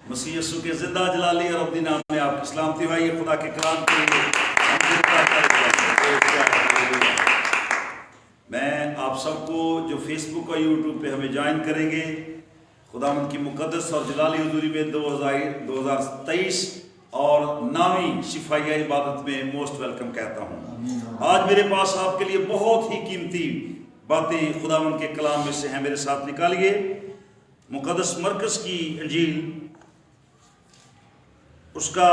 مسیح یسوع کے زندہ جلالی اور اپنی نام میں آپ کی سلامتی بھائی خدا کے کلام کے لیے میں آپ سب کو جو فیس بک اور یوٹیوب پہ ہمیں جوائن کریں گے خداوند کی مقدس اور جلالی حضوری میں 2023 اور 9ویں شفائیہ عبادت میں موسٹ ویلکم کہتا ہوں۔ آج میرے پاس آپ کے لیے بہت ہی قیمتی باتیں خداوند کے کلام میں سے ہیں، میرے ساتھ نکالیے۔ مقدس مرکز کی انجیل اس کا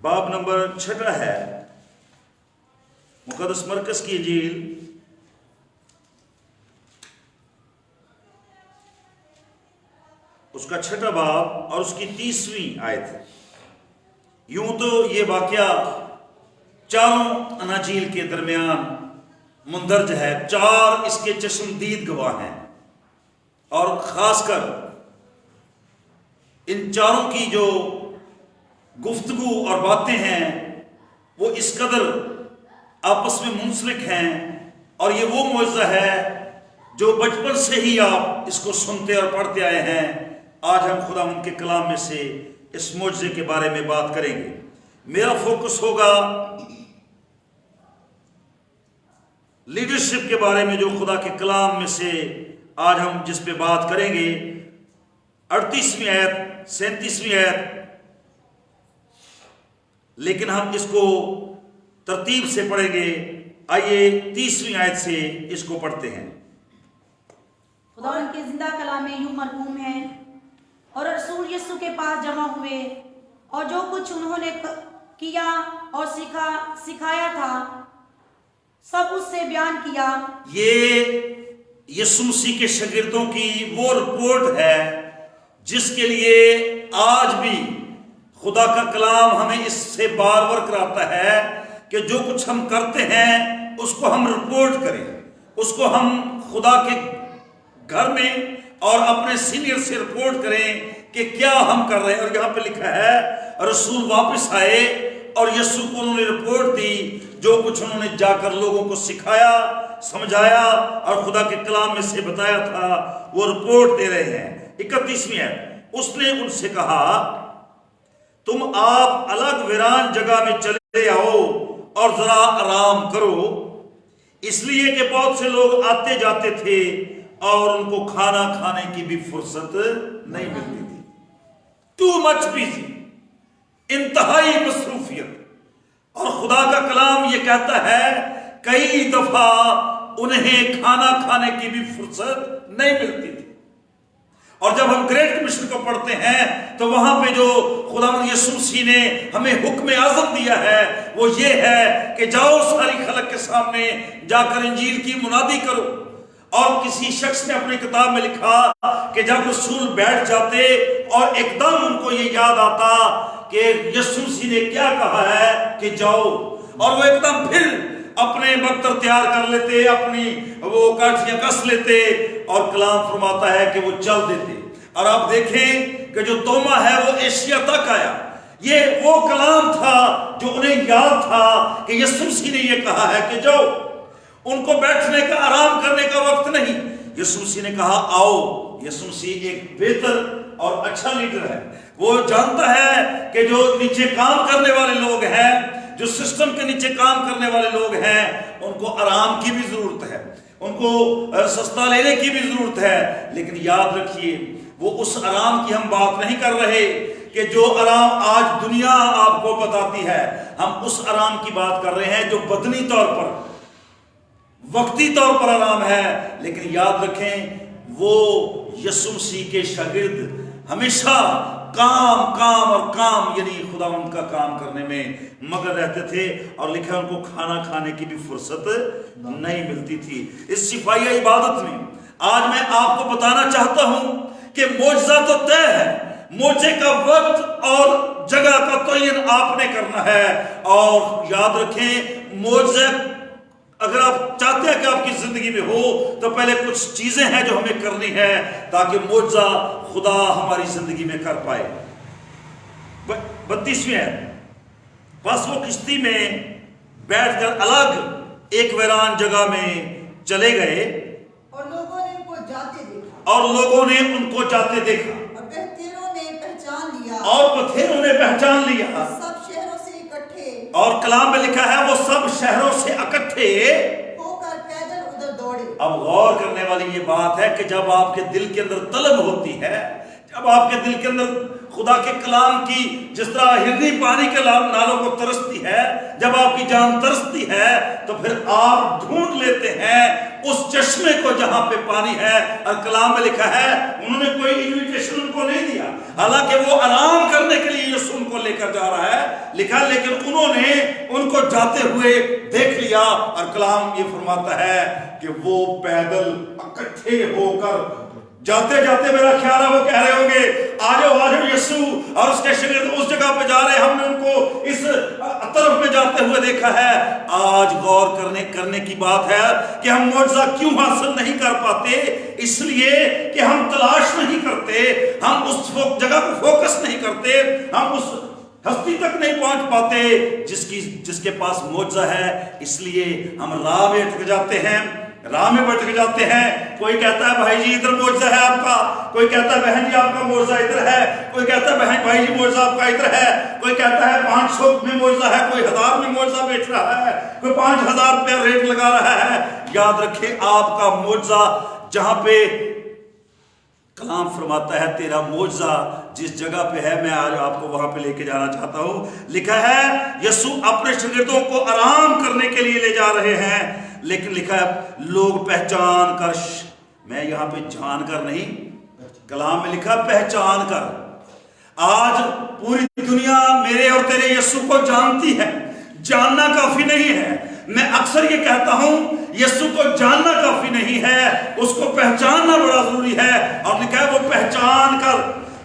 باب نمبر 6 ہے۔ مقدس مرکز کی انجیل اس کا 6 باب اور اس کی 30ویں آیت ہے۔ یوں تو یہ واقعہ چاروں اناجیل کے درمیان مندرج ہے، 4 اس کے چشمدید گواہ ہیں، اور خاص کر ان چاروں کی جو گفتگو اور باتیں ہیں وہ اس قدر آپس میں منسلک ہیں، اور یہ وہ معجزہ ہے جو بچپن سے ہی آپ اس کو سنتے اور پڑھتے آئے ہیں۔ آج ہم خداوند کے کلام میں سے اس معجزے کے بارے میں بات کریں گے۔ میرا فوکس ہوگا لیڈرشپ کے بارے میں، جو خدا کے کلام میں سے آج ہم جس پہ بات کریں گے۔ 38ویں آیت 37ویں آیت، لیکن ہم اس کو ترتیب سے پڑھیں گے۔ آئیے 30ویں آیت سے اس کو پڑھتے ہیں۔ خداوند کے زندہ کلام میں یوں مرقوم ہے، اور رسول یسوع کے پاس جمع ہوئے اور جو کچھ انہوں نے کیا اور سکھایا تھا سب اس سے بیان کیا۔ یہ یسوع مسیح کے شاگردوں کی وہ رپورٹ ہے جس کے لیے آج بھی خدا کا کلام ہمیں اس سے بار بار کراتا ہے کہ جو کچھ ہم کرتے ہیں اس کو ہم رپورٹ کریں، اس کو ہم خدا کے گھر میں اور اپنے سینئر سے رپورٹ کریں کہ کیا ہم کر رہے ہیں۔ اور یہاں پہ لکھا ہے رسول واپس آئے اور یسوع کو انہوں نے رپورٹ دی، جو کچھ انہوں نے جا کر لوگوں کو سکھایا، سمجھایا اور خدا کے کلام میں سے بتایا تھا، وہ رپورٹ دے رہے ہیں۔ 31ویں ہے، اس نے ان سے کہا تم آپ الگ ویران جگہ میں چلے آؤ اور ذرا آرام کرو، اس لیے کہ بہت سے لوگ آتے جاتے تھے اور ان کو کھانا کھانے کی بھی فرصت نہیں ملتی تھی۔ ٹو مچ بزی، انتہائی مصروفیت۔ اور خدا کا کلام یہ کہتا ہے کئی دفعہ انہیں کھانا کھانے کی بھی فرصت نہیں ملتی تھی۔ اور جب ہم گریٹ کمیشن کو پڑھتے ہیں تو وہاں پہ جو خداوند یسوع مسیح نے ہمیں حکم اعظم دیا ہے وہ یہ ہے کہ جاؤ ساری خلق کے سامنے جا کر انجیل کی منادی کرو۔ اور کسی شخص نے اپنی کتاب میں لکھا کہ جب رسول بیٹھ جاتے اور ایک دم ان کو یہ یاد آتا کہ یسوع مسیح نے کیا کہا ہے کہ جاؤ، اور وہ ایک دم پھر اپنے بکتر تیار کر لیتے، اپنی وہ کاٹھیاں کس لیتے، اور کلام فرماتا ہے کہ وہ چل دیتے۔ اور آپ دیکھیں کہ جو توما ہے وہ ایشیا تک آیا۔ یہ وہ کلام تھا جو انہیں یاد تھا کہ یسوع مسیح نے یہ کہا ہے کہ جاؤ۔ ان کو بیٹھنے کا، آرام کرنے کا وقت نہیں۔ یسوع مسیح نے کہا آؤ۔ یسوع مسیح ایک بہتر اور اچھا لیڈر ہے۔ وہ جانتا ہے کہ جو نیچے کام کرنے والے لوگ ہیں، جو سسٹم کے نیچے کام کرنے والے لوگ ہیں، ان کو آرام کی بھی ضرورت ہے، ان کو سستا لینے کی بھی ضرورت ہے۔ لیکن یاد رکھیے وہ اس آرام کی ہم بات نہیں کر رہے کہ جو آرام آج دنیا آپ کو بتاتی ہے، ہم اس آرام کی بات کر رہے ہیں جو بدنی طور پر، وقتی طور پر آرام ہے۔ لیکن یاد رکھیں وہ یسوع مسیح کے شاگرد ہمیشہ کام اور کام، یعنی خداوند کا کام کرنے میں مگن رہتے تھے، اور لکھا ان کو کھانا کھانے کی بھی فرصت نہیں ملتی تھی۔ اس شفائیہ عبادت میں آج میں آپ کو بتانا چاہتا ہوں کہ معجزہ تو طے ہے، معجزے کا وقت اور جگہ کا تعین آپ نے کرنا ہے۔ اور یاد رکھیں معجزہ اگر آپ چاہتے ہیں کہ آپ کی زندگی میں ہو تو پہلے کچھ چیزیں ہیں جو ہمیں کرنی ہے تاکہ معجزہ خدا ہماری زندگی میں کر پائے۔ 32ویں ہے، بس وہ کشتی میں بیٹھ کر الگ ایک ویران جگہ میں چلے گئے اور لوگوں نے ان کو جاتے دیکھا اور لوگوں نے ان کو جاتے دیکھا اور بہتے पहचान लिया और बथेरों ने पहचान लिया सब शहरों से इकट्ठे और कलाम में लिखा है वो सब शहरों से इकट्ठे होकर पैदल उधर दौड़े। अब गौर करने वाली ये बात है कि जब आपके दिल के अंदर तलब होती है, जब आपके दिल के अंदर खुदा के कलाम की जिस तरह हिरनी पानी के नालों को तरसती है, जब आपकी जान तरसती है तो फिर आप ढूंढ लेते हैं उस चश्मे को जहां पे पानी है। और कलाम में लिखा है उन्होंने कोई इन्विटेशन उनको नहीं दिया, हालांकि वो आराम करने के लिए यीशु उनको लेकर जा रहा है, लिखा, लेकिन उन्होंने उनको जाते हुए देख लिया। और कलाम ये फरमाता है कि वो पैदल इकट्ठे होकर जाते जाते, मेरा ख्याल है वो कह रहे होंगे आ जाओ यीशु, और उसके शागिर्द उस जगह पे जा रहे हैं, हमने उनको इस तरफ में जाते हुए देखा है। आज गौर करने की बात है कि हम मौजज़ा क्यों हासिल नहीं कर पाते, इसलिए कि हम तलाश नहीं करते, हम उस जगह को फोकस नहीं करते, हम उस हस्ती तक नहीं पहुंच पाते जिसके पास मौजज़ा है। इसलिए हम राह में अटक जाते हैं, राह में भटक जाते हैं। कोई कहता है भाई जी इधर मौजज़ा है आपका, कोई कहता है बहन जी आपका मौजज़ा इधर है, कोई कहता है बहन भाई जी मौजज़ा आपका इधर है, कोई कहता है 500 में मौजज़ा है, कोई 1000 में मौजज़ा बेच रहा है, कोई 5000 रुपया रेट लगा रहा है। याद रखें आपका मौजज़ा जहां पे कलाम फरमाता है तेरा मौजज़ा जिस जगह पे है, मैं आज आपको वहां पे लेके जाना चाहता हूं। लिखा है यीशु अपने शागिर्दों को आराम करने के लिए ले जा रहे हैं, लेकिन लिखा है लोग पहचान कर, मैं यहां पे जान कर नहीं, कलाम में लिखा पहचान कर। आज पूरी दुनिया मेरे और तेरे यीशु को जानती है, जानना काफी नहीं है। मैं अक्सर ये कहता हूं यीशु को जानना काफी नहीं है, उसको पहचानना बड़ा जरूरी है। और लिखा है वो पहचान कर,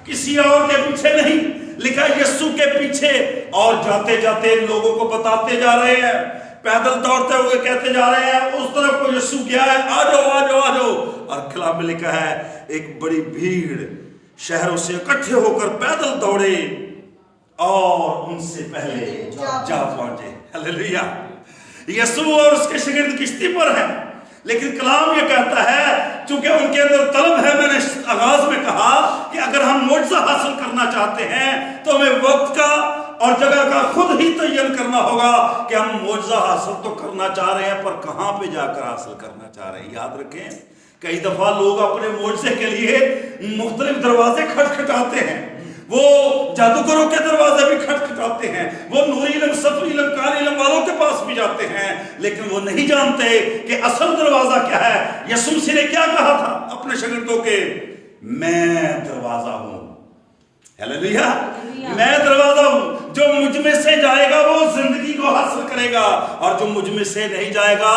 किसी और के पीछे नहीं, लिखा है यीशु के पीछे। और जाते जाते लोगों को बताते जा रहे हैं, पैदल दौड़ते हुए कहते जा रहे हैं उस तरफ को यीशु गया है, आ जाओ आ जाओ आ जाओ। और कलाम में लिखा है एक बड़ी भीड़ शहरों से इकट्ठे होकर पैदल दौड़े और उनसे पहले जा पहुंचे। हालेलुया। यीशु और उसके शागिर्द किश्ती पर है, लेकिन कलाम ये कहता है चूंकि उनके अंदर तलब है, मैंने आगाज में कहा कि अगर हम मौजज़ा हासिल करना चाहते हैं तो हमें वक्त का और जगह का खुद ही तयन करना होगा कि हम मौजज़ा हासिल तो करना चाह रहे हैं, पर कहां पे जाकर हासिल करना चाह रहे हैं। याद रखें कई दफा लोग अपने मौजज़े के लिए मुख्तलिफ दरवाजे खटखटाते हैं, वो जादूगरों के दरवाजे भी खटखटाते हैं, वो नूरी इल्म, सफरी इल्म, काली इल्म वालों के पास भी जाते हैं, लेकिन वो नहीं जानते कि असल दरवाजा क्या है। यीशु मसीह ने क्या कहा था अपने शागिर्दों के, मैं दरवाजा हूं। हालेलुया। मैं दरवाजा हूं, जो मुझ में से जाएगा वो जिंदगी को हासिल करेगा, और जो मुझ में से नहीं जाएगा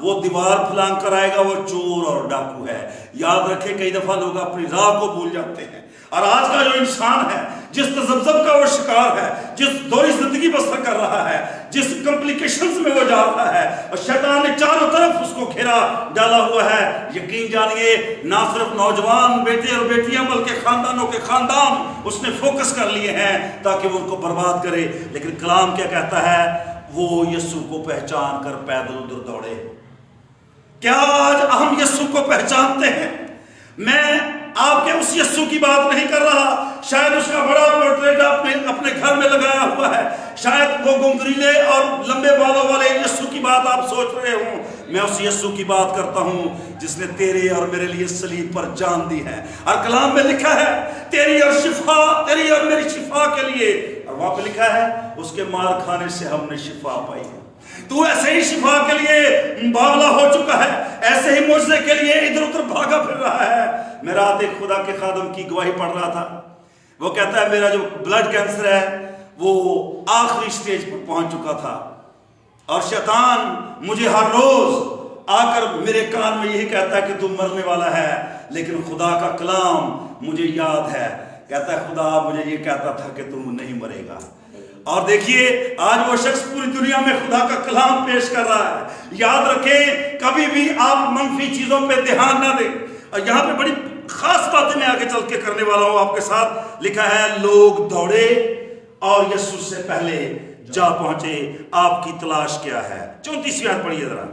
वो दीवार फलांग कर आएगा, वो चोर और डाकू है। याद रखें कई दफा लोग अपनी राह को भूल जाते हैं, और आज का जो इंसान है जिस तज़ब्ज़ुब का वो शिकार है, जिस दौरी जिंदगी बसर कर रहा है, जिस कॉम्प्लिकेशंस में वो जा रहा है, और शैतान ने चारों तरफ उसको घेरा डाला हुआ है। यकीन जानिए ना सिर्फ नौजवान बेटे और बेटियां बल्कि खानदानों के खानदान उसने फोकस कर लिए हैं ताकि वो उनको बर्बाद करे। लेकिन कलाम क्या कहता है, वो यीशु को पहचान कर पैदल उधर दौड़े। क्या आज हम यीशु को पहचानते हैं? मैं आपके उस यीशु की बात नहीं कर रहा, शायद उसका बड़ा पोर्ट्रेट आपने अपने घर में लगाया हुआ है, शायद वो गुंगरीले और लंबे बालों वाले यीशु की बात आप सोच रहे हो। मैं उस यीशु की बात करता हूं जिसने तेरे और मेरे लिए सलीब पर जान दी है। और कलाम में लिखा है तेरी और मेरी शिफा के लिए, और वहां पे लिखा है उसके मार खाने से हमने शिफा पाई। तू ऐसे ही शिफा के लिए बावला हो चुका है, ऐसे ही मुझसे के लिए इधर उधर भागा फिर रहा है। मैं रात एक खुदा के खादम की गवाही पढ़ रहा था, वो कहता है मेरा जो ब्लड कैंसर है वो आखिरी स्टेज पर पहुंच चुका था, और शैतान मुझे हर रोज आकर मेरे कान में यही कहता है कि तू मरने वाला है। लेकिन खुदा का कलाम मुझे याद है, कहता है खुदा मुझे ये कहता था कि तू नहीं मरेगा। और देखिए आज वो शख्स पूरी दुनिया में खुदा का कलाम पेश कर रहा है। याद रखें कभी भी आप मनफी चीजों पे ध्यान ना दें। और यहाँ पे बड़ी खास बातें मैं आगे चल के करने वाला हूं आपके साथ। लिखा है लोग दौड़े और यीशु से पहले जा पहुंचे, आपकी तलाश क्या है? 34वीं आयत पढ़िए जरा।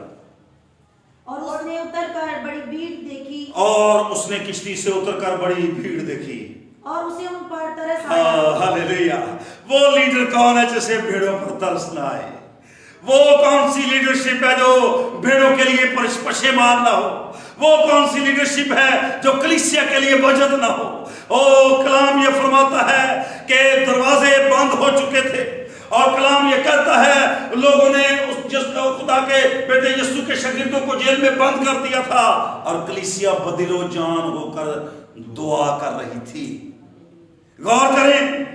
और उसने उतरकर बड़ी भीड़ देखी, और उसने किश्ती से उतरकर बड़ी भीड़ देखी। और उसे उन पर तरस आया। हालेलुया। वो लीडर कौन है जिसे भेड़ों पर तरस ना आए? वो कौन सी लीडरशिप है जो भेड़ों के लिए पशेमान ना हो? वो कौन सी लीडरशिप है जो कलीसिया के लिए वजद ना हो? ओ कलाम ये फरमाता है कि दरवाजे बंद हो चुके थे और कलाम ये कहता है लोगों ने खुदा के बेटे यीशु के शागिर्दों को जेल में बंद कर दिया था और कलीसिया बदिलो जान होकर दुआ कर रही थी। गौर करें,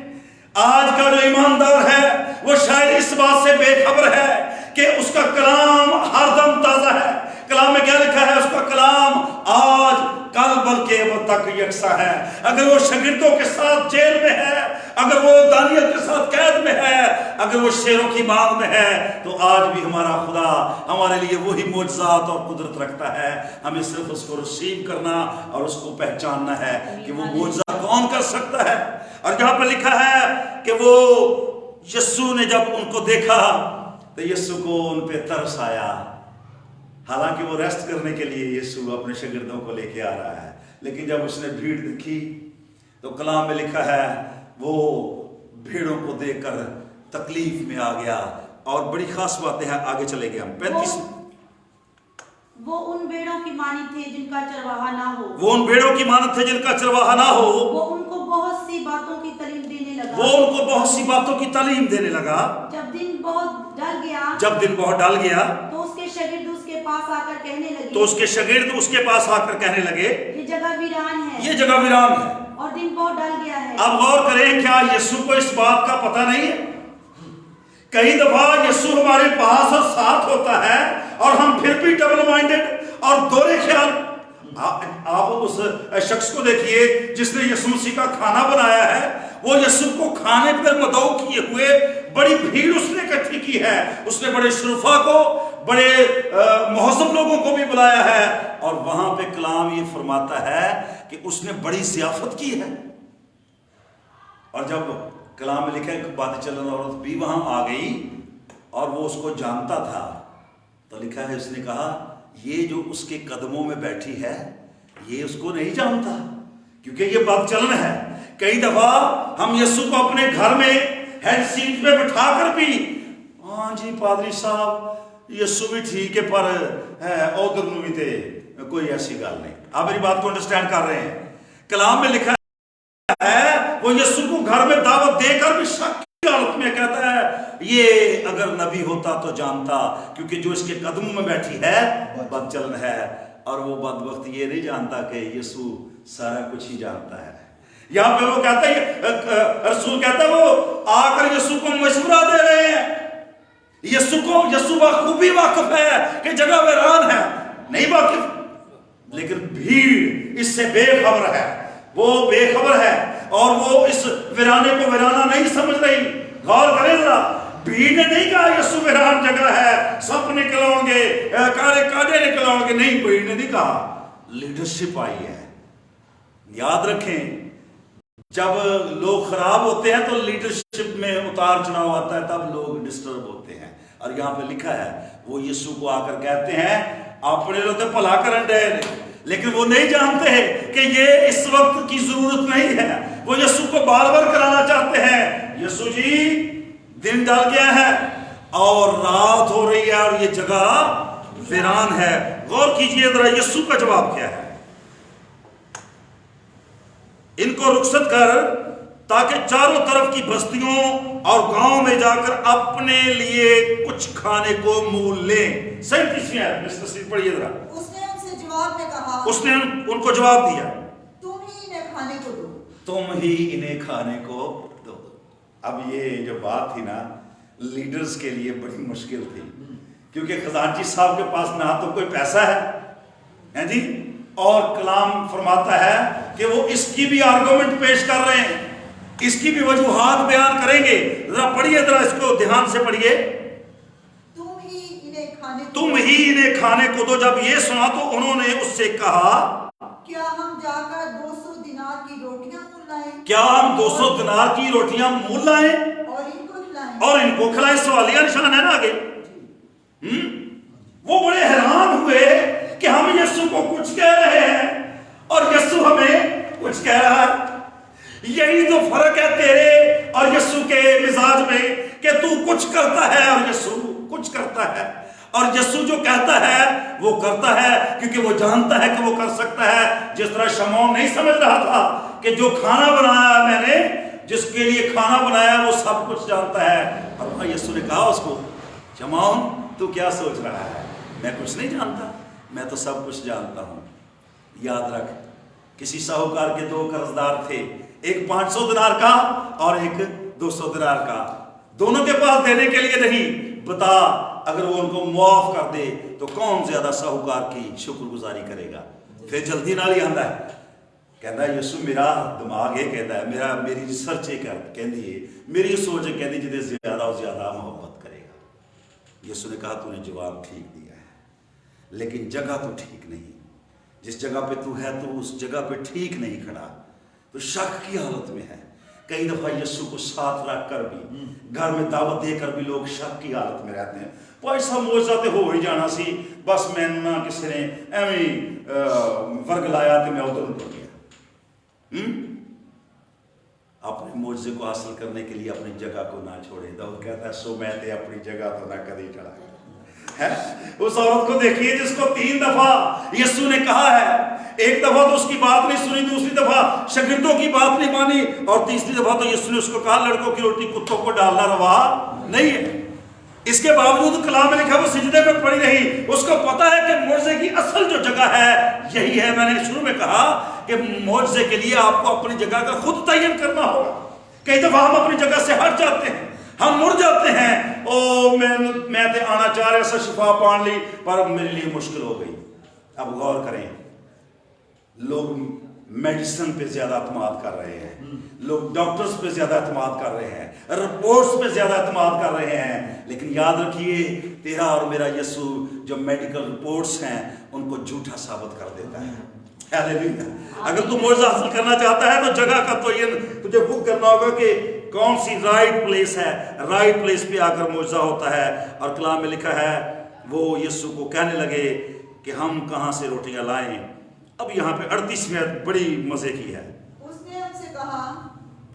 आज का जो ईमानदार है वो शायद इस बात से बेखबर है कि उसका कलाम हरदम ताजा है। कलाम में क्या लिखा है? उसका कलाम आज कल बल्कि अब तक यकसा है। अगर वो शागिर्दों के साथ जेल में है, अगर वो दानियल के साथ कैद में है, अगर वो शेरों की मांग में है, तो आज भी हमारा खुदा हमारे लिए वही मोजज़ात और कुदरत रखता है। हमें सिर्फ उसको रिसीव करना और उसको पहचानना है कि वो मोजज़ा कौन कर सकता है। और यहाँ पर लिखा है कि वो यीशु ने जब उनको देखा तो यीशु को उन पे तरस आया। हालांकि वो रेस्ट करने के लिए यीशु अपने शागिर्दों को लेके आ रहा है, लेकिन जब उसने भीड़ देखी तो कलाम में लिखा है वो भीड़ों को देखकर तकलीफ में आ गया। और बड़ी खास बातें हैं, आगे चले गए हम 35। वो उन भेड़ों की मानी थे जिनका चरवाहा ना हो। वो उन भेड़ों की मानत थे जिनका चरवाहा ना हो। वो उनको बहुत सी बातों की तालीम देने लगा। वो उनको बहुत सी बातों की तालीम देने लगा। जब दिन बहुत ढल गया, जब दिन बहुत ढल गया तो उसके शागिर्द उसके पास आकर कहने लगे, तो उसके शागिर्द उसके पास आकर कहने लगे ये जगह वीरान है, ये जगह वीरान है और दिन बहुत ढल गया है। अब गौर करें, क्या यीशु को इस बात का पता नहीं है? कई दफा यीशु हमारे पास और साथ होता है और हम फिर भी डबल माइंडेड और दोहरे ख्याल। आप उस शख्स को देखिए जिसने यीशु मसीह का खाना बनाया है। वो यीशु को खाने पर मदऊ किए हुए बड़ी भीड़ उसने इकट्ठी की है। उसने बड़े शुरफा को, बड़े मुहज़्ज़ब लोगों को भी बुलाया है और वहां पे कलाम ये फरमाता है कि उसने बड़ी ज़ियाफत की है। और जब कलाम में लिखा है बातें चलन औरत भी वहां आ गई और वो उसको जानता था, तो लिखा है उसने कहा ये जो उसके कदमों में बैठी है ये उसको नहीं जानता, क्योंकि ये बात चलन है। कई दफा हम यीशु को अपने घर में हेड सीट पे बिठा कर भी, हाँ जी पादरी साहब यीशु भी ठीक है पर उधर भी थे, कोई ऐसी गल नहीं। आप मेरी बात को अंडरस्टैंड कर रहे हैं? कलाम में लिखा है वो यीशु को घर में दावत देकर भी शक की हालत में कहता है ये अगर नबी होता तो जानता, क्योंकि जो इसके कदमों में बैठी है बदचलन है। और वो बदबख्त ये नहीं जानता कि यीशु सारा कुछ ही जानता है। यहाँ पे वो कहता है, रसूल कहता है वो आकर यीशु को मशवरा दे रहे हैं। यीशु बखूबी वाकिफ है कि जगह वीरान है, नहीं वाकिफ, लेकिन भीड़ इससे बेखबर है। वो बेखबर है और वो इस वीराने को वीराना नहीं समझ रही। गौर करें जरा, भीड़ ने नहीं कहा यीशु वीरान जगह है, सब निकलोगे, काले कादे निकलोगे, नहीं, भीड़ ने नहीं कहा। लीडरशिप आई है। याद रखें, जब लोग खराब होते हैं तो लीडरशिप में उतार चढ़ाव आता है, तब लोग डिस्टर्ब होते हैं। और यहाँ पे लिखा है वो यीशु को आकर कहते हैं अपने लोग तो भला करन डे, लेकिन वो नहीं जानते कि ये इस वक्त की जरूरत नहीं है। वो यीशु को बार बार कराना चाहते हैं, यीशु जी दिन डल गया है और रात हो रही है और ये जगह वीरान है। गौर कीजिए जरा यीशु का जवाब क्या है। इनको रुखसत कर ताकि चारों तरफ की बस्तियों और गांव में जाकर अपने लिए कुछ खाने को मूल लें। 37 है, पढ़िए जरा। उसने उनसे जवाब में कहा, उसने उनको जवाब दिया, तुम ही इन्हें खाने को दो। तुम ही इन्हें खाने को दो। अब ये जो बात थी ना, लीडर्स के लिए बड़ी मुश्किल थी, क्योंकि खजानची साहब के पास ना तो कोई पैसा है जी, और कलाम फरमाता है कि वो इसकी भी आर्गुमेंट पेश कर रहे हैं, इसकी भी वजूहात बयान करेंगे। जरा पढ़िए, जरा इसको ध्यान से पढ़िए। तुम ही इन्हें खाने को दो। जब ये सुना तो उन्होंने उससे कहा, क्या हम जाकर 200 दिनार की रोटियां मूल लाएं? क्या हम 200 दिनार की रोटियां मूल लाएं और इनको खिलाएं? सवालिया निशान है ना आगे। वो बड़े हैरान हुए कि हम यीशु को कुछ कह रहे हैं और यीशु हमें कुछ कह रहा है। यही तो फर्क है तेरे और यीशु के मिजाज में, कि तू कुछ करता है और यीशु कुछ करता है। और यीशु जो कहता है वो करता है, क्योंकि वो जानता है कि वो कर सकता है। जिस तरह शमौन नहीं समझ रहा था कि जो खाना बनाया मैंने, जिसके लिए खाना बनाया वो सब कुछ जानता है। और वहां यीशु ने कहा उसको, शमौन तू क्या सोच रहा है, मैं कुछ नहीं जानता, मैं तो सब कुछ जानता हूं। याद रख, किसी साहूकार के 2 कर्जदार थे, एक 500 दिनार का और एक 200 दिनार का। दोनों के पास देने के लिए नहीं। बता, अगर वो उनको मुआफ कर दे तो कौन ज्यादा साहूकार की शुक्रगुजारी करेगा। फिर जल्दी नाल ही आंदा है, कहता यीशु मेरा दिमाग ये कहता है, मेरी रिसर्च ये कहती है, मेरी सोच ये कहती जितने ज्यादा और ज्यादा मोहब्बत करेगा। यीशु ने कहा तूने जवाब ठीक दिया है, लेकिन जगह तो ठीक नहीं। जिस जगह पे तू है तो उस जगह पे ठीक नहीं खड़ा, तो शक की हालत में है। कई दफा यीशु को साथ रख कर भी, घर में दावत देकर भी लोग शक की हालत में रहते हैं। पैसा मौजा तो हो ही जाना सी, बस मैनू ना किसी ने एवं वर्ग लाया तो मैं उधर उतर गया। अपने मौजे को हासिल करने के लिए अपनी जगह को ना छोड़े। दाऊद कहता है सो मैं ते अपनी जगह तो ना कभी चढ़ा है। उस औरत को देखिए जिसको 3 दफा यीशु ने कहा है। एक दफा तो उसकी बात नहीं सुनी, दूसरी दफा शागिर्दों की बात नहीं मानी, और तीसरी दफा तो यीशु ने उसको कहा लड़कों की रोटी कुत्तों को डालना रवा नहीं है। इसके बावजूद कलाम में लिखा वो सिजदे में पड़ी रही। उसको पता है कि मौजे की असल जो जगह है यही है। मैंने शुरू में कहा कि मौजे के लिए आपको अपनी जगह का खुद तयन करना होगा। कई दफा हम अपनी जगह से हट जाते हैं, हम मुड़ जाते हैं। ओ मैं तो आना चाह रहा सा, शिफा पान ली, पर मेरे लिए मुश्किल हो गई। अब गौर करें, लोग मेडिसिन पे ज्यादा एतमाद कर रहे हैं, लोग डॉक्टर्स पे ज्यादा एतमाद कर रहे हैं, रिपोर्ट्स पे ज्यादा एतमाद कर रहे हैं। लेकिन याद रखिए, तेरा और मेरा यीशु जो मेडिकल रिपोर्ट्स हैं उनको झूठा साबित कर देता है। हालेलुया। अगर तू मौजा हासिल करना चाहता है तो जगह का तो ये तुझे बुक करना होगा कि कौन सी राइट प्लेस है। राइट प्लेस पे आकर मौजा होता है। और कलाम में लिखा है वो यीशु को कहने लगे कि हम कहाँ से रोटियां लाएं। अब यहाँ पे 38 आयत बड़ी मजे की है। उसने उनसे कहा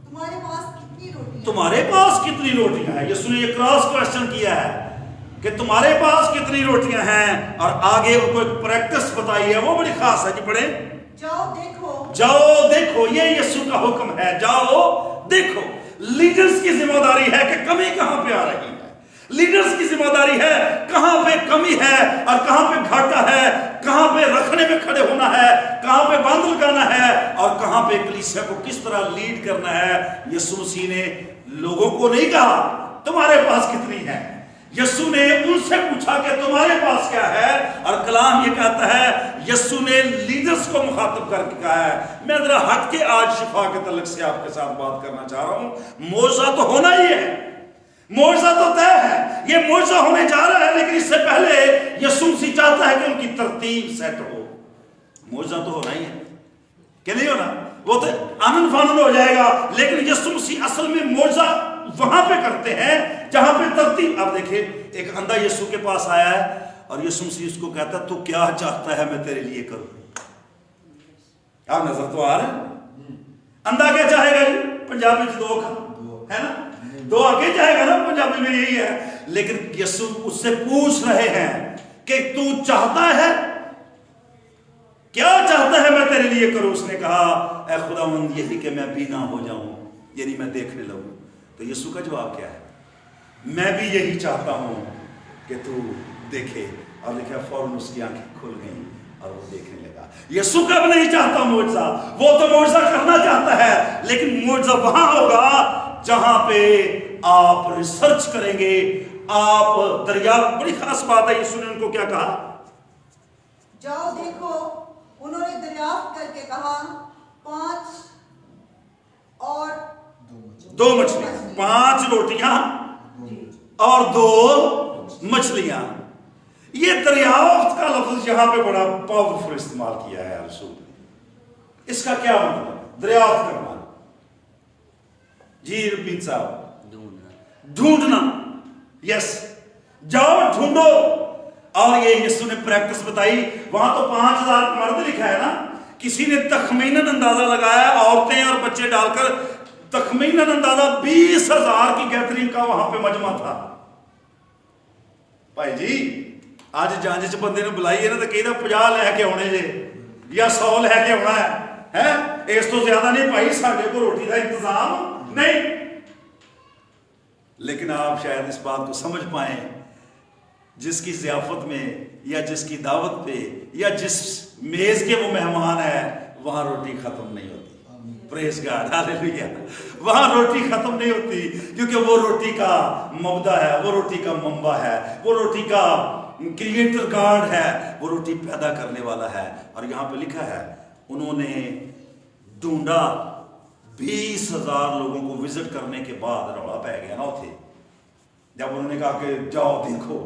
तुम्हारे पास कितनी रोटियां? तुम्हारे पास कितनी रोटियां हैं? यीशु ने ये क्रॉस क्वेश्चन किया है कि तुम्हारे पास कितनी रोटियां हैं, और आगे उनको एक प्रैक्टिस बताई है, वो बड़ी खास है। जी पढ़े, जाओ देखो। जाओ देखो, ये यीशु का हुक्म है, जाओ देखो। लीडर्स की जिम्मेदारी है कि कमी कहां पे आ रही है। लीडर्स की जिम्मेदारी है कहां पे कमी है और कहां पे घाटा है, कहां पे रखने में खड़े होना है, कहां पे बंद लगाना है, और कहां पे कलीसिया को किस तरह लीड करना है। यीशु मसीह ने लोगों को नहीं कहा तुम्हारे पास कितनी है, यीशु ने उनसे पूछा कि तुम्हारे पास क्या है। और कलाम ये कहता है यीशु ने लीडर्स को मुखातब करके कहा है। मैं जरा हट के आज शिफा के तल्लुक से आपके साथ बात करना चाह रहा हूं। मौजा तो होना ही है, मौजा तो तय है, ये मौजा होने जा रहा है, लेकिन इससे पहले यीशु मसीह चाहता है कि उनकी तरतीब सेट हो। मौजा तो होना ही है कि नहीं होना, वो तो आनंद फानंद हो जाएगा, लेकिन यीशु मसीह असल में मौजा वहां पे करते हैं जहां पे तरतीब। अब देखिए, एक अंधा यीशु के पास आया है और यीशु मसीह उसको कहता तू क्या चाहता है मैं तेरे लिए करूं। आप नजर तो आ रहे हैं, अंधा क्या चाहेगा जी? पंजाबी में दो है ना, दो आगे जाएगा ना, पंजाबी में यही है। लेकिन यीशु उससे पूछ रहे हैं कि तू चाहता है, क्या चाहता है मैं तेरे लिए करूं। उसने कहा ऐ खुदावंद यही कि मैं बीना हो जाऊं, यानी मैं देखने लगूं। तो यीशु का जवाब क्या है? मैं भी यही चाहता हूं कि तू देखे। और लिखा फौरन उसकी आंखें खुल गई और वो देखने लगा। यीशु कब नहीं चाहता मौजज़ा, वो तो मौजज़ा करना चाहता है, लेकिन मौजज़ा वहां होगा जहां पे आप रिसर्च करेंगे, आप दरिया। बड़ी खास बात है, यीशु ने उनको क्या कहा? जाओ देखो। उन्होंने दरियाफ्त करके कहा 5 और 2 मछलियां, 5 रोटियां और 2 मछलियां। ये दरियाफ्त का लफ्ज यहां पे बड़ा पावरफुल इस्तेमाल किया है रसूल ने। इसका क्या मतलब? दरियाफ्त करना जी, रफीक साहब, ढूंढना। यस, जाओ ढूंढो। और ये यीशु ने प्रैक्टिस बताई। वहां तो 5000 मर्द लिखा है ना, किसी ने तखमीनन अंदाजा लगाया, औरतें और बच्चे डालकर तखमीनन अंदाजा 20,000 की गैदरिंग का वहां पे मजमा था। भाई जी आज जंज च बंदे ने बुलाई है ना तो कहना 50 लैके आने जे या 100 लैके आना है, इस तो ज्यादा नहीं भाई, साढ़े को रोटी का इंतजाम नहीं। लेकिन आप शायद इस बात को समझ पाए, जिसकी ज़ियाफत में या जिसकी दावत पे या जिस मेज के वो मेहमान है वहां रोटी खत्म नहीं होती। Praise God, hallelujah. वहां रोटी खत्म नहीं होती, क्योंकि वो रोटी का मबदा है, वो रोटी का मंबा है, वो रोटी का क्रिएटर गॉड है, वो रोटी पैदा करने वाला है। और यहाँ पे लिखा है उन्होंने ढूंढा, 20,000 लोगों को विजिट करने के बाद रौला पै गया ना उसे, जब उन्होंने कहा कि जाओ देखो।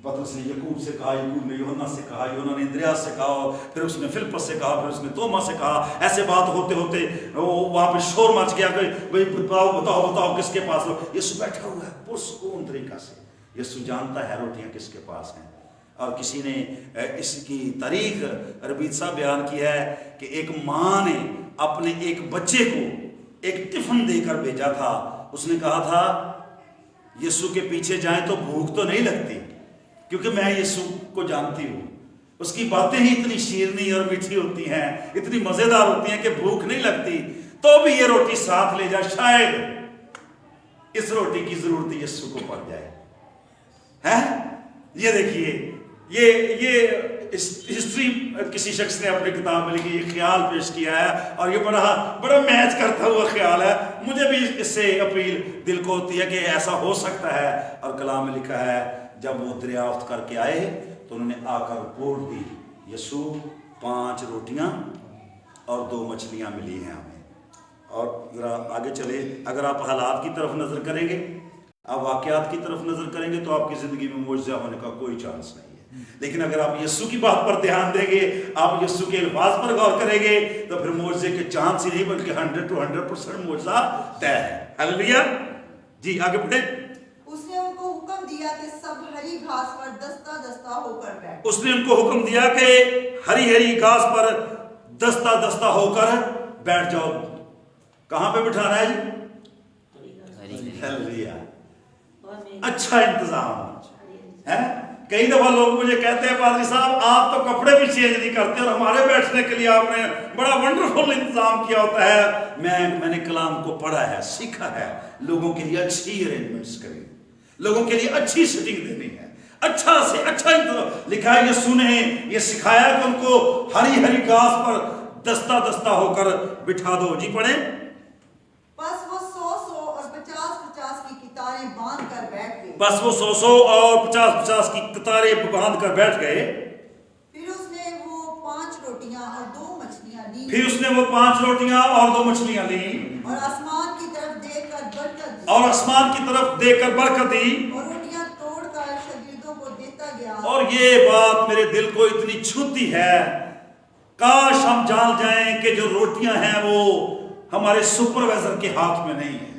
पतरस ने याकूब से कहा, याकूब ने यूहन्ना से कहा, यूहन्ना ने इंद्रियास से कहा, फिर उसने फिलिप्पस से कहा, फिर उसने तोमा से कहा। ऐसे बात होते होते वहां पे शोर मच गया कि भाई बताओ बताओ बताओ किसके पास हो। यीशु बैठा हुआ है पुरसकून तरीका से, यीशु जानता है रोटियां किसके पास हैं। और किसी ने इसकी तारीख रबीत साहब बयान की है कि एक माँ ने अपने एक बच्चे को एक टिफिन देकर भेजा था। उसने कहा था यीशु के पीछे जाएं तो भूख तो नहीं लगती, क्योंकि मैं यीशु को जानती हूँ, उसकी बातें ही इतनी शीरनी और मीठी होती हैं, इतनी मजेदार होती हैं कि भूख नहीं लगती। तो भी ये रोटी साथ ले जा, शायद इस रोटी की जरूरत यीशु को पड़ जाए। हैं ये देखिए, ये हिस्ट्री किसी शख्स ने अपनी किताब में लिखी, ये ख्याल पेश किया है और ये बड़ा मैच करता हुआ ख्याल है। मुझे भी इससे अपील दिल को होती है कि ऐसा हो सकता है। और कलाम में लिखा है जब वो दरियाफ्त करके आए तो उन्होंने आकर रिपोर्ट दी, यीशु 5 रोटियां और 2 मछलियां मिली हैं हमें। और जरा आगे चले, अगर आप हालात की तरफ नजर करेंगे, आप वाकयात की तरफ नजर करेंगे तो आपकी जिंदगी में मुआवजा होने का कोई चांस नहीं है। लेकिन अगर आप यीशु की बात पर ध्यान देंगे, आप यीशु के अल्फाज पर गौर करेंगे, तो फिर मुआवजे के चांस ही नहीं बल्कि 100 to 100% मुआवजा तय है। हालेलुया जी, आगे बढ़े। उसने उनको हुक्म दिया कि सब हरी घास पर दस्ता दस्ता होकर बैठ। उसने उनको हुक्म दिया कि हरी हरी घास पर दस्ता दस्ता होकर बैठ जाओ। कहां पे बिठाना है जी? हालेलुया। अच्छा इंतजाम है। कई दफा लोग मुझे कहते हैं पादरी साहब आप तो कपड़े भी चेंज नहीं करते और हमारे बैठने के लिए आपने बड़ा वंडरफुल इंतजाम किया होता है। मैंने कलाम को पढ़ा है, सीखा है, लोगों के लिए अच्छी अरेंजमेंट्स करें, लोगों के लिए अच्छी सेटिंग देनी है, अच्छा से अच्छा इंतजाम। लिखा है यीशु ने ये सिखाया कि उनको हरी हरी घास पर दस्ता दस्ता होकर बिठा दो। जी पढ़े। बस वो 100 और 50 की कितारें बांध कर बैठ गए। बस वो 100 और 50 की कतारें बांध कर बैठ गए। फिर उसने वो 5 रोटियां और 2 मछलियां ली। फिर उसने वो 5 रोटियां और 2 मछलियां ली और आसमान की तरफ देखकर बरकत दी। और आसमान की तरफ देखकर बरकत दी और रोटियां तोड़कर शागिर्दों को देता गया। और ये बात मेरे दिल को इतनी छूती है, काश हम जान जाएं कि जो रोटियां हैं वो हमारे सुपरवाइजर के हाथ में नहीं है।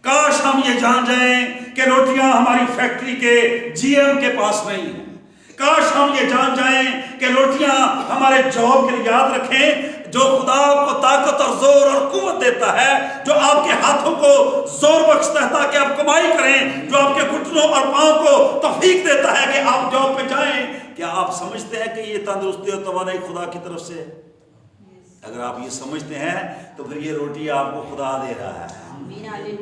काश हम ये जान जाएं कि रोटियां हमारी फैक्ट्री के जीएम के पास नहीं है। काश हम ये जान जाएं कि रोटियां हमारे जॉब के लिए याद रखें, जो खुदा आपको ताकत और जोर और कुव्वत देता है, जो आपके हाथों को जोर बख्शता है ताकि आप कमाई करें, जो आपके घुटनों और पांव को तौफीक देता है कि आप जॉब पे जाएं। क्या आप समझते हैं कि ये तंदुरुस्ती और तवानाई खुदा की तरफ से? अगर आप ये समझते हैं तो फिर ये रोटी आपको खुदा दे रहा है।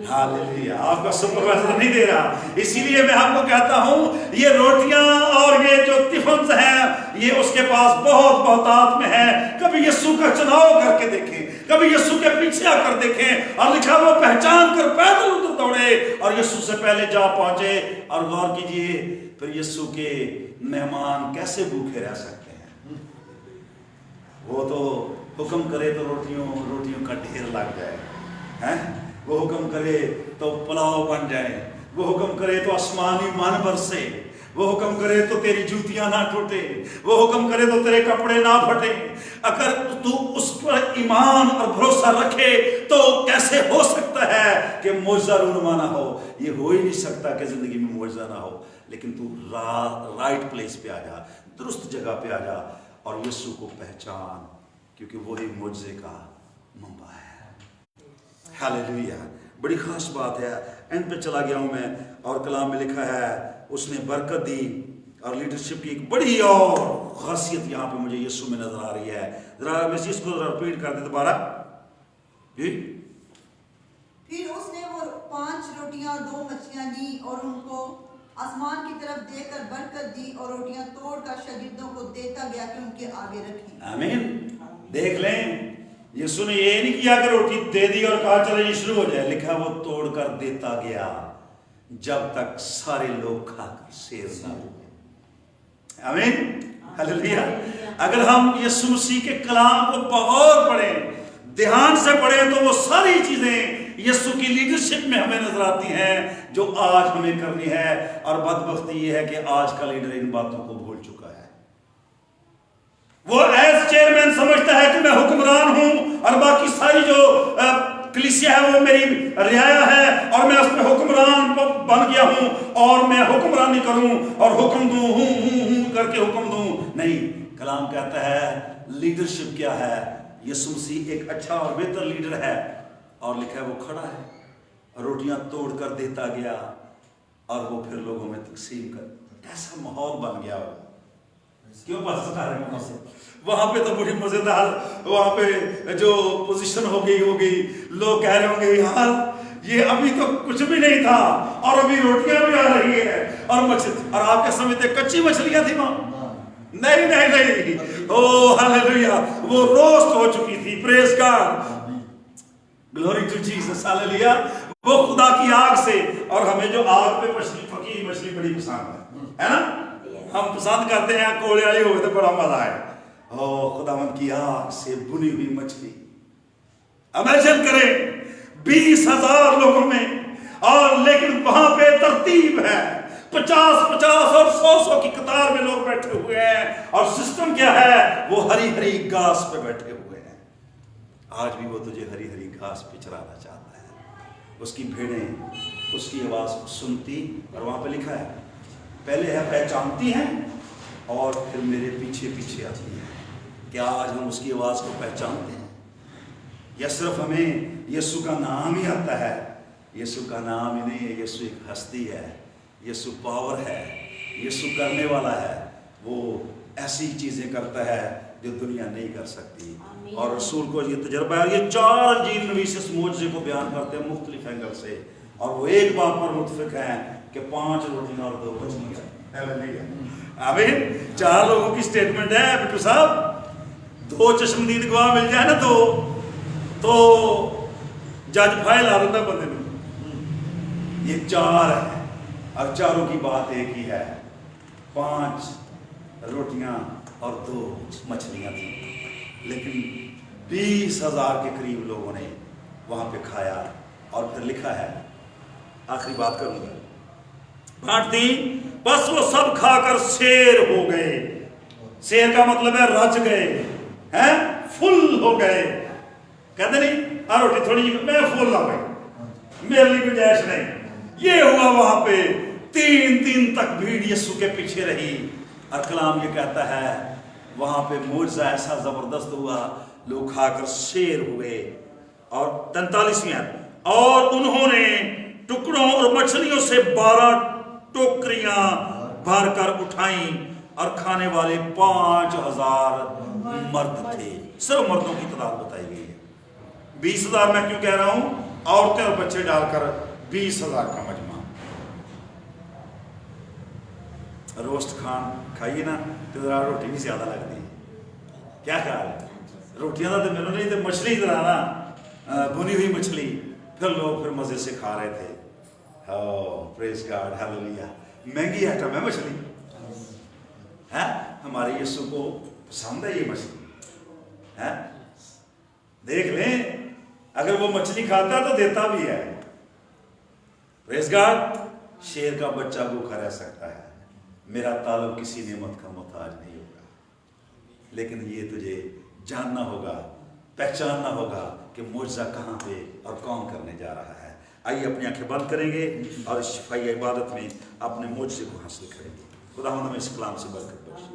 हालेलुया, आपका सुपरवाइजर नहीं दे रहा। इसीलिए मैं आपको कहता हूं ये रोटियां और ये जो टिफिन हैं ये उसके पास बहुत बहुतात में है। कभी यीशु का चुनाव करके देखें, कभी यीशु के पीछे आकर देखें। और लिखा वो पहचान कर पैदल उधर दौड़े और यीशु से पहले जा पहुंचे। और गौर कीजिए फिर यीशु के मेहमान कैसे भूखे रह सकते हैं? वो तो हुक्म करे तो रोटियों का ढेर लग जाए, हैं? वो हुक्म करे तो पुलाव बन जाए, वो हुक्म करे तो आसमानी मन बरसे, वो हुक्म करे तो तेरी जूतियां ना टूटे, वो हुक्म करे तो तेरे कपड़े ना फटे। अगर तू उस पर ईमान और भरोसा रखे तो कैसे हो सकता है कि मुआवजा रूनुमा ना हो? ये हो ही नहीं सकता कि जिंदगी में मुआवजा ना हो। लेकिन तू राइट प्लेस पे आ जा, दुरुस्त जगह पे आ जा। और यीशु को पहचान, क्योंकि वही मुआवजे का मंबा है। हालेलुया, बड़ी खास बात है। एंड पे चला गया हूं मैं, और कलाम में लिखा है उसने बरकत दी, और लीडरशिप की एक बड़ी और खासियत यहाँ पे मुझे यीशु में नजर आ रही है। जरा मैं इसको रिपीट कर दे दोबारा जी। फिर उसने वो 5 रोटियां 2 मछलियां ली और उनको आसमान की तरफ देकर बरकत दी, और रोटियां तोड़कर शागिर्दों को देता गया कि उनके आगे रखें। आमीन। देख लें, यीशु ने ये नहीं किया कि रोटी दे दी और कहा चलो ये शुरू हो जाए। लिखा वो तोड़कर देता गया जब तक सारे लोग खाकर शेर ना हुए। आमीन, हालेलुया। अगर हम यीशु मसीह के कलाम को बहुत पढ़ें, ध्यान से पढ़ें, तो वो सारी चीजें यीशु की लीडरशिप में हमें नजर आती हैं जो आज हमें करनी है। और बदबख्ती ये है कि आज का लीडर इन बातों को भूल चुका है। वो एज चेयरमैन समझता है कि मैं हुक्मरान हूं और बाकी सारी जो कलीसिया है वो मेरी रियाया है और मैं उस पर हुक्मरान बन गया हूं और मैं हुक्मरानी करूं और हुक्म दूं, हूं करके हुक्म दूं। नहीं, कलाम कहता है लीडरशिप क्या है। यीशु मसीह एक अच्छा और बेहतर लीडर है, और लिखा है वो खड़ा है, रोटियां तोड़ कर देता गया, और वो फिर लोगों में तकसीम कर। कैसा माहौल बन गया हो। क्यों वहां पे तो बड़ी मजेदार, वहां पे जो पोजीशन हो गई, लोग कह रहे होंगे यार ये अभी तो कुछ भी नहीं था और अभी रोटियां भी आ रही है और मछली, और आपके समय तक कच्ची मछलियां थी वहां। नहीं, ओ हालेलुया, वो रोस्ट हो चुकी थी। Praise God, glory to Jesus, hallelujah. वो खुदा की आग से, और हमें जो आग पे मछली पकी मछली बड़ी पसंद है ना। हम पसंद करते हैं कोयले वाली हो तो बड़ा मजा है। ओ खुदावंद की आग से बुनी हुई मछली, इमेजिन करें 20,000 लोगों में, और लेकिन वहां पे तरतीब है, 50-50 और 100-100 की कतार में लोग बैठे हुए हैं, और सिस्टम क्या है, वो हरी हरी घास पे बैठे हुए हैं। आज भी वो तुझे हरी हरी घास पे चराना चाहता है। उसकी भेड़ें उसकी आवाज सुनती, और वहां पे लिखा है पहले है पहचानती हैं और फिर मेरे पीछे पीछे आती हैं। क्या आज हम उसकी आवाज को पहचानते हैं, या सिर्फ हमें यीशु का नाम ही आता है? यीशु का नाम ही नहीं है, यीशु एक हस्ती है, यीशु पावर है, यीशु करने वाला है। वो ऐसी चीजें करता है जो दुनिया नहीं कर सकती। और रसूल को ये तजर्बा है। ये 4 इंजील नबी इस मौजज़े को बयान करते हैं मुख्तलिफ एंगल से, और वो एक बात पर मुतफिक हैं कि 5 रोटियां और 2 मछलियां। आमीन। 4 लोगों की स्टेटमेंट है बिट्टू साहब। 2 चश्मदीद गवाह मिल जाए ना तो जज फाइल आ रहा बंदे में। ये 4 है और चारों की बात एक ही है, 5 रोटियां और 2 मछलियां थी, लेकिन 20,000 के करीब लोगों ने वहां पे खाया। और फिर लिखा है, आखिरी बात करूंगा, बात थी बस वो सब खाकर शेर हो गए। शेर का मतलब है रच गए, हैं, फुल हो गए। कहते नहीं आ रोटी थोड़ी जी मैं फुल हो गई, मेरे लिए गुंजाइश नहीं। ये हुआ वहां पे। 3 दिन तक भीड़ यीशु के पीछे रही, और कलाम ये कहता है वहां पे मुआवजा ऐसा जबरदस्त हुआ, लोग खाकर शेर हुए। और 43वीं आयत, और उन्होंने टुकड़ों और मछलियों से 12 टोकरियां भरकर उठाई, और खाने वाले 5,000 मर्द थे। सिर्फ मर्दों की तादाद बताई गई है। 20,000 मैं क्यों कह रहा हूं, औरतें और बच्चे डालकर 20,000 का मजमा। रोस्ट खाइए ना तो जरा रोटी भी ज्यादा लगती है। क्या ख्याल है? रोटियां तो मिलो नहीं, तो मछली जरा ना, भुनी हुई मछली, फिर लोग फिर मजे से खा रहे थे। Praise God, hallelujah. महंगी आइटम है मछली, है हमारे यीशु को पसंद है ये मछली, है। देख लें, अगर वो मछली खाता तो देता भी है। Praise God. शेर का बच्चा भूखा रह सकता है, मेरा ताल्लुक किसी नेमत का मोहताज नहीं होगा, लेकिन ये तुझे जानना होगा, पहचानना होगा कि मुआवजा कहाँ पे और कौन करने जा रहा है। आइए अपनी आंखें बंद करेंगे और शिफाई इबादत में अपने मुआवजे को हासिल करेंगे। खुदा हमें इस कलाम से बरकत बख्शे।